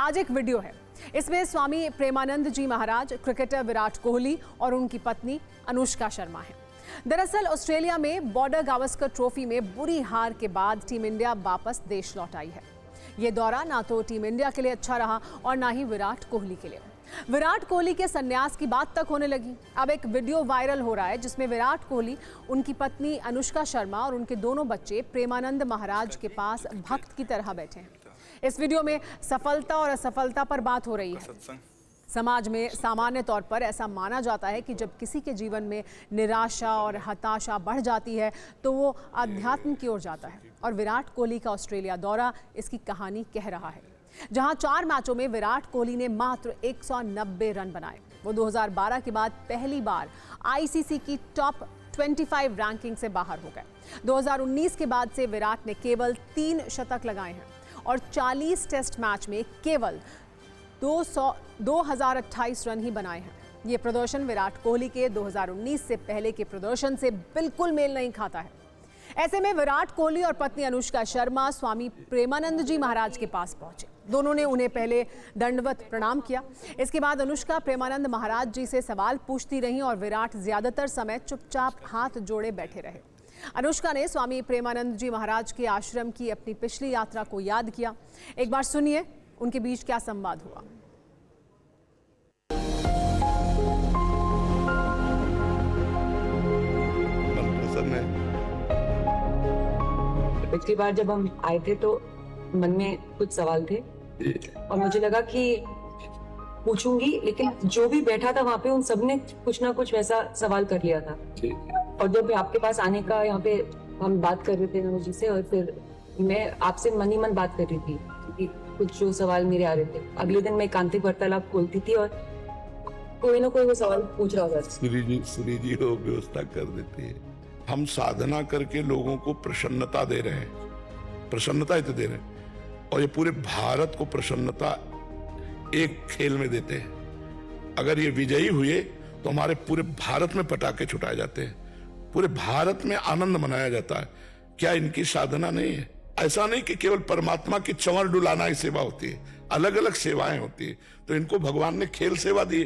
आज एक वीडियो है, इसमें स्वामी प्रेमानंद जी महाराज, क्रिकेटर विराट कोहली और उनकी पत्नी अनुष्का शर्मा हैं। दरअसल ऑस्ट्रेलिया में बॉर्डर गावस्कर ट्रॉफी में बुरी हार के बाद टीम इंडिया वापस देश लौट आई है। ये दौरा ना तो टीम इंडिया के लिए अच्छा रहा और ना ही विराट कोहली के लिए। विराट कोहली के संन्यास की बात तक होने लगी। अब एक वीडियो वायरल हो रहा है जिसमें विराट कोहली, उनकी पत्नी अनुष्का शर्मा और उनके दोनों बच्चे प्रेमानंद महाराज के पास भक्त की तरह बैठे हैं। इस वीडियो में सफलता और असफलता पर बात हो रही है। समाज में सामान्य तौर पर ऐसा माना जाता है कि जब किसी के जीवन में निराशा और हताशा बढ़ जाती है तो वो अध्यात्म की ओर जाता है, और विराट कोहली का ऑस्ट्रेलिया दौरा इसकी कहानी कह रहा है। जहां 4 मैचों में विराट कोहली ने मात्र 190 रन बनाए। वो 2012 के बाद पहली बार आईसीसी की टॉप 25 रैंकिंग से बाहर हो गए। 2019 के बाद से विराट ने केवल 3 शतक लगाए हैं और 40 टेस्ट मैच में केवल 2028 रन ही बनाए हैं। ये प्रदर्शन विराट कोहली के 2019 से पहले के प्रदर्शन से बिल्कुल मेल नहीं खाता है। ऐसे में विराट कोहली और पत्नी अनुष्का शर्मा स्वामी प्रेमानंद जी महाराज के पास पहुंचे। दोनों ने उन्हें पहले दंडवत प्रणाम किया। इसके बाद अनुष्का प्रेमानंद महाराज जी से सवाल पूछती रहीं और विराट ज्यादातर समय चुपचाप हाथ जोड़े बैठे रहे। अनुष्का ने स्वामी प्रेमानंद जी महाराज के आश्रम की अपनी पिछली यात्रा को याद किया। एक बार सुनिए उनके बीच क्या संवाद हुआ। पिछली बार जब हम आए थे तो मन में कुछ सवाल थे और मुझे लगा कि पूछूंगी, लेकिन जो भी बैठा था वहाँ पे उन सब ने कुछ ना कुछ वैसा सवाल कर लिया था। और जब आपके पास आने का यहाँ पे हम बात कर रहे थे नमो जी से, और फिर मैं आपसे मन ही मन बात कर रही थी कि कुछ जो सवाल मेरे आ रहे थे। अगले दिन मैं एकांतिक वार्तालाप खोलती थी और कोई ना कोई वो सवाल पूछ रहा होगा। सूरी जी हो व्यवस्था कर देते हैं। हम साधना करके लोगों को प्रसन्नता दे रहे हैं, प्रसन्नता ही तो दे रहे हैं, और ये पूरे भारत को प्रसन्नता एक खेल में देते हैं। अगर ये विजयी हुए तो हमारे पूरे भारत में पटाखे छुटाए जाते हैं, पूरे भारत में आनंद मनाया जाता है। क्या इनकी साधना नहीं है? ऐसा नहीं कि केवल परमात्मा की चंवर डुलाना ही सेवा होती है, अलग अलग सेवाएं होती है। तो इनको भगवान ने खेल सेवा दी।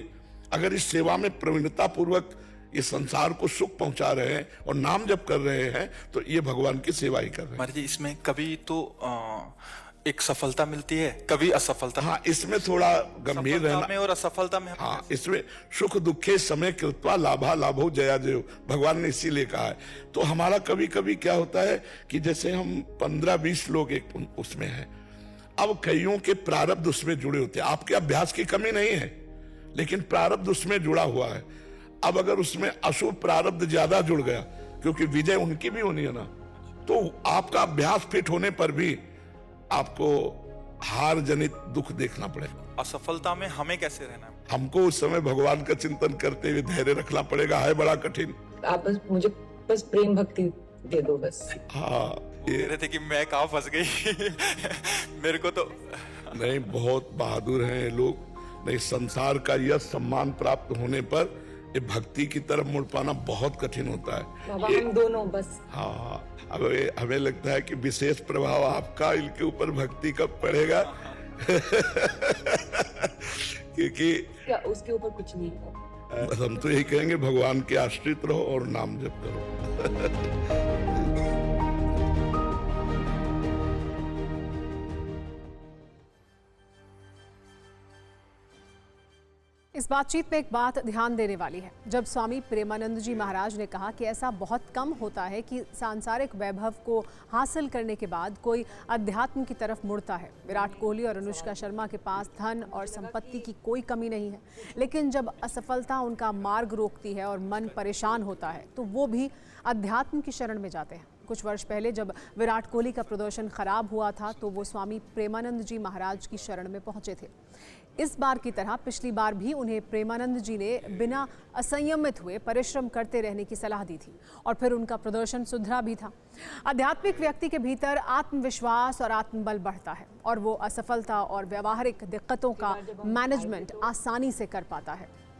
अगर इस सेवा में प्रवीणता पूर्वक इस संसार को सुख पहुंचा रहे हैं और नाम जप कर रहे हैं तो ये भगवान की सेवा ही कर रहे हैं। महाराज जी, इसमें कभी तो एक सफलता मिलती है, कभी असफलता। हाँ, इसमें थोड़ा गंभीर रहना में और असफलता में। हाँ, इसमें सुख दुखे समय कृत्वा लाभा लाभो जया जयो, भगवान ने इसीलिए कहा है। तो हमारा कभी कभी क्या होता है कि जैसे हम 15-20 लोग एक उसमें हैं, अब कईयों के प्रारब्ध उसमें जुड़े होते हैं। आपके अभ्यास की कमी नहीं है, लेकिन प्रारब्ध उसमें जुड़ा हुआ है। अब अगर उसमें अशुभ प्रारब्ध ज्यादा जुड़ गया, क्योंकि विजय उनकी भी होनी है ना, तो आपका अभ्यास फिट होने पर भी आपको हार जनित दुख देखना पड़ेगा। असफलता में हमें कैसे रहना है? हमको उस समय भगवान का चिंतन करते हुए धैर्य रखना पड़ेगा। है बड़ा कठिन। आप बस मुझे बस प्रेम भक्ति दे दो बस। हाँ, कह रहे थे कि मैं कहाँ फंस गई। मेरे को तो नहीं, बहुत बहादुर हैं ये लोग। नहीं, संसार का यह सम्मान प्राप्त होने पर ये भक्ति की तरफ मुड़ पाना बहुत कठिन होता है। बाबा हम दोनों बस। हाँ, अब हमें लगता है कि विशेष प्रभाव आपका इनके ऊपर भक्ति कब पड़ेगा। क्योंकि क्या उसके ऊपर कुछ नहीं है। बस हम तो यही कहेंगे, भगवान के आश्रित रहो और नाम जप करो। इस बातचीत में एक बात ध्यान देने वाली है। जब स्वामी प्रेमानंद जी महाराज ने कहा कि ऐसा बहुत कम होता है कि सांसारिक वैभव को हासिल करने के बाद कोई अध्यात्म की तरफ मुड़ता है। विराट कोहली और अनुष्का शर्मा के पास धन और संपत्ति की कोई कमी नहीं है, लेकिन जब असफलता उनका मार्ग रोकती है और मन परेशान होता है तो वो भी अध्यात्म की शरण में जाते हैं। कुछ वर्ष पहले जब विराट कोहली का प्रदर्शन खराब हुआ था तो वो स्वामी प्रेमानंद जी महाराज की शरण में पहुंचे थे। इस बार की तरह पिछली बार भी उन्हें प्रेमानंद जी ने बिना असंयमित हुए परिश्रम करते रहने की सलाह दी थी और फिर उनका प्रदर्शन सुधरा भी था। आध्यात्मिक व्यक्ति के भीतर आत्मविश्वास और आत्मबल बढ़ता है और वो असफलता और व्यावहारिक दिक्कतों का मैनेजमेंट आसानी से कर पाता है।